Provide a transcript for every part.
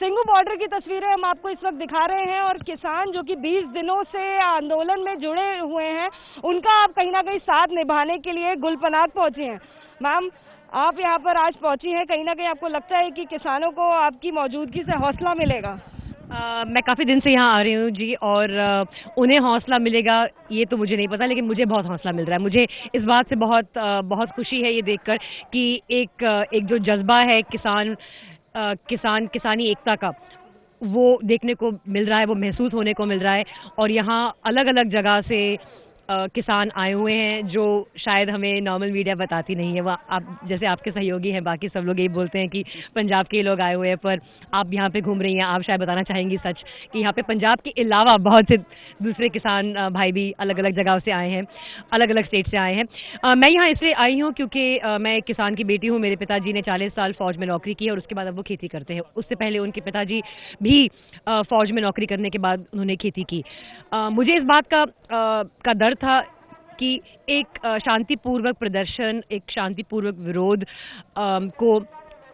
Singhu border की तस्वीरें हम आपको इस वक्त दिखा रहे हैं और किसान जो कि 20 दिनों से आंदोलन में जुड़े हुए हैं उनका आप कहीं ना कहीं साथ निभाने के लिए गुलपनाग पहुंचे हैं। मैम, आप यहां पर आज पहुंची हैं, कहीं ना कहीं आपको लगता है कि किसानों को आपकी मौजूदगी से हौसला मिलेगा? मैं काफ़ी दिन से यहाँ आ रही हूँ जी, और उन्हें हौसला मिलेगा ये तो मुझे नहीं पता, लेकिन मुझे बहुत हौसला मिल रहा है। मुझे इस बात से बहुत खुशी है ये देखकर कि एक जो जज्बा है किसानी एकता का, वो देखने को मिल रहा है, वो महसूस होने को मिल रहा है। और यहाँ अलग अलग जगह से किसान आए हुए हैं जो शायद हमें नॉर्मल मीडिया बताती नहीं है। वह आप जैसे आपके सहयोगी हैं, बाकी सब लोग यही बोलते हैं कि पंजाब के लोग आए हुए हैं, पर आप यहाँ पे घूम रही हैं, आप शायद बताना चाहेंगी सच कि यहाँ पे पंजाब के अलावा बहुत से दूसरे किसान भाई भी अलग अलग जगह से आए हैं, अलग अलग स्टेट से आए हैं। मैं यहाँ इसलिए आई हूँ क्योंकि मैं एक किसान की बेटी हूँ। मेरे पिताजी ने 40 साल फौज में नौकरी की और उसके बाद अब वो खेती करते हैं। उससे पहले उनके पिताजी भी फौज में नौकरी करने के बाद उन्होंने खेती की। मुझे इस बात का डर था कि एक शांतिपूर्वक प्रदर्शन, एक शांतिपूर्वक विरोध को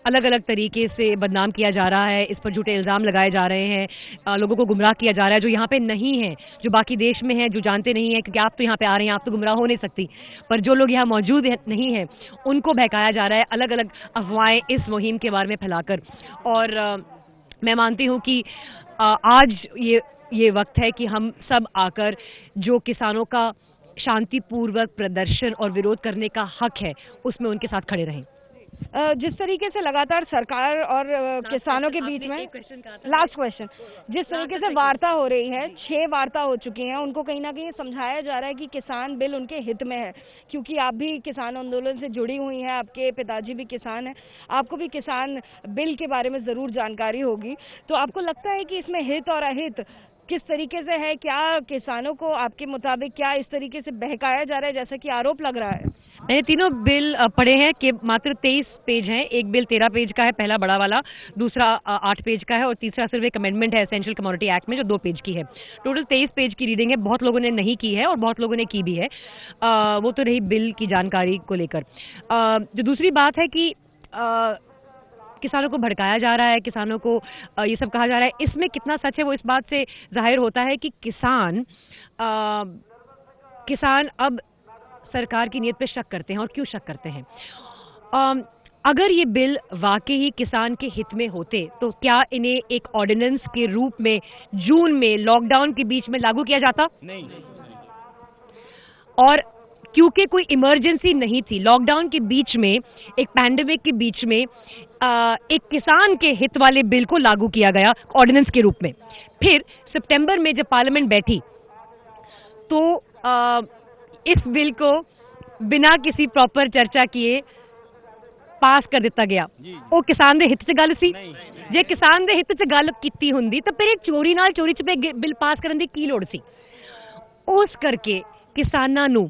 अलग अलग तरीके से बदनाम किया जा रहा है, इस पर झूठे इल्ज़ाम लगाए जा रहे हैं, लोगों को गुमराह किया जा रहा है जो यहाँ पे नहीं है, जो बाकी देश में है, जो जानते नहीं हैं, क्योंकि आप तो यहाँ पे आ रहे हैं, आप तो गुमराह हो नहीं सकती, पर जो लोग यहाँ मौजूद नहीं हैं उनको बहकाया जा रहा है अलग अलग अफवाहें इस मुहिम के बारे में फैलाकर। और मैं मानती हूँ कि आज ये वक्त है कि हम सब आकर जो किसानों का शांतिपूर्वक प्रदर्शन और विरोध करने का हक है उसमें उनके साथ खड़े रहें। जिस तरीके से लगातार सरकार और किसानों के बीच में, लास्ट क्वेश्चन, जिस तरीके से वार्ता हो रही है, 6 वार्ता हो चुकी हैं, उनको कहीं ना कहीं समझाया जा रहा है कि किसान बिल उनके हित में है, क्योंकि आप भी किसान आंदोलन से जुड़ी हुई हैं, आपके पिताजी भी किसान हैं, आपको भी किसान बिल के बारे में जरूर जानकारी होगी। तो आपको लगता है कि इसमें हित और अहित किस तरीके से है? क्या किसानों को आपके मुताबिक क्या इस तरीके से बहकाया जा रहा है जैसा कि आरोप लग रहा है? मैंने तीनों बिल पढ़े हैं कि मात्र 23 पेज हैं। एक बिल 13 पेज का है, पहला बड़ा वाला, दूसरा 8 पेज का है और तीसरा सिर्फ एक अमेंडमेंट है एसेंशियल कमोडिटी एक्ट में जो 2 पेज की है। टोटल 23 पेज की रीडिंग है। बहुत लोगों ने नहीं की है और बहुत लोगों ने की भी है। वो तो रही बिल की जानकारी को लेकर। जो दूसरी बात है कि किसानों को भड़काया जा रहा है, किसानों को ये सब कहा जा रहा है, इसमें कितना सच है वो इस बात से जाहिर होता है कि किसान अब सरकार की नीयत पे शक करते हैं। और क्यों शक करते हैं? अगर ये बिल वाकई ही किसान के हित में होते तो क्या इन्हें एक ऑर्डिनेंस के रूप में जून में लॉकडाउन के बीच में लागू किया जाता? नहीं। और क्योंकि कोई इमरजेंसी नहीं थी, लॉकडाउन के बीच में, एक पैंडेमिक के बीच में एक किसान के हित वाले बिल को लागू किया गया ऑर्डिनेंस के रूप में। फिर सितंबर में जब पार्लियामेंट बैठी तो इस बिल को बिना किसी प्रॉपर चर्चा किए पास कर दिता गया। वो किसान दे हित च गल सी? जे किसान दे हित च गल कीती हुंदी तो फिर चोरी नाल चोरी छुपे बिल पास करन दी की लोड़ सी? उस करके किसानां नूं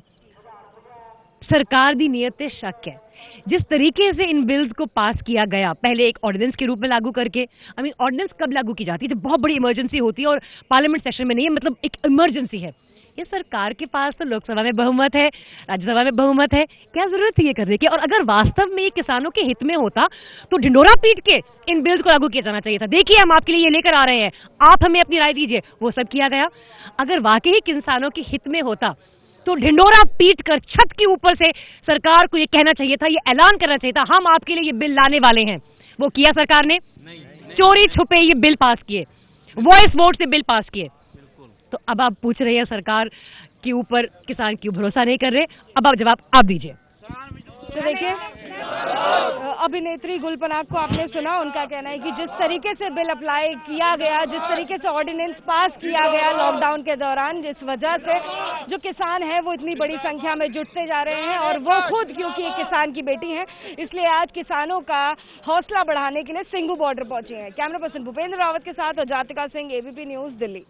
सरकार दी नीयत पे शक है। जिस तरीके से इन बिल्स को पास किया गया, पहले एक ऑर्डिनेंस के रूप में लागू करके, ऑर्डिनेंस कब लागू की जाती है? जब बहुत बड़ी इमरजेंसी होती है और पार्लियामेंट सेशन में नहीं है, मतलब एक इमरजेंसी है। ये सरकार के पास तो लोकसभा में बहुमत है, राज्यसभा में बहुमत है, क्या जरूरत है ये करने की? और अगर वास्तव में ये किसानों के हित में होता तो ढिंडोरा पीट के इन बिल्स को लागू किया जाना चाहिए था। देखिए, हम आपके लिए ये लेकर आ रहे हैं, आप हमें अपनी राय दीजिए। वो सब किया गया। अगर वाकई किसानों के हित में होता तो ढिंडोरा पीट कर छत के ऊपर से सरकार को ये कहना चाहिए था, ये ऐलान करना चाहिए था, हम आपके लिए ये बिल लाने वाले हैं। वो किया सरकार ने? चोरी छुपे ये बिल पास किए, वॉइस वोट से बिल पास किए। तो अब आप पूछ रहे हैं सरकार के ऊपर किसान क्यों भरोसा नहीं कर रहे? अब आप जवाब आप दीजिए। तो देखिए, अभिनेत्री गुलपनाग को आपने सुना, उनका कहना है कि जिस तरीके से बिल अप्लाई किया गया, जिस तरीके से ऑर्डिनेंस पास किया गया लॉकडाउन के दौरान, जिस वजह से जो किसान है वो इतनी बड़ी संख्या में जुटते जा रहे हैं और वो खुद क्योंकि एक किसान की बेटी है, इसलिए आज किसानों का हौसला बढ़ाने के लिए सिंघू बॉर्डर पहुंचे हैं। कैमरा पर्सन भूपेंद्र रावत के साथ और जातिका सिंह, एबीपी न्यूज, दिल्ली।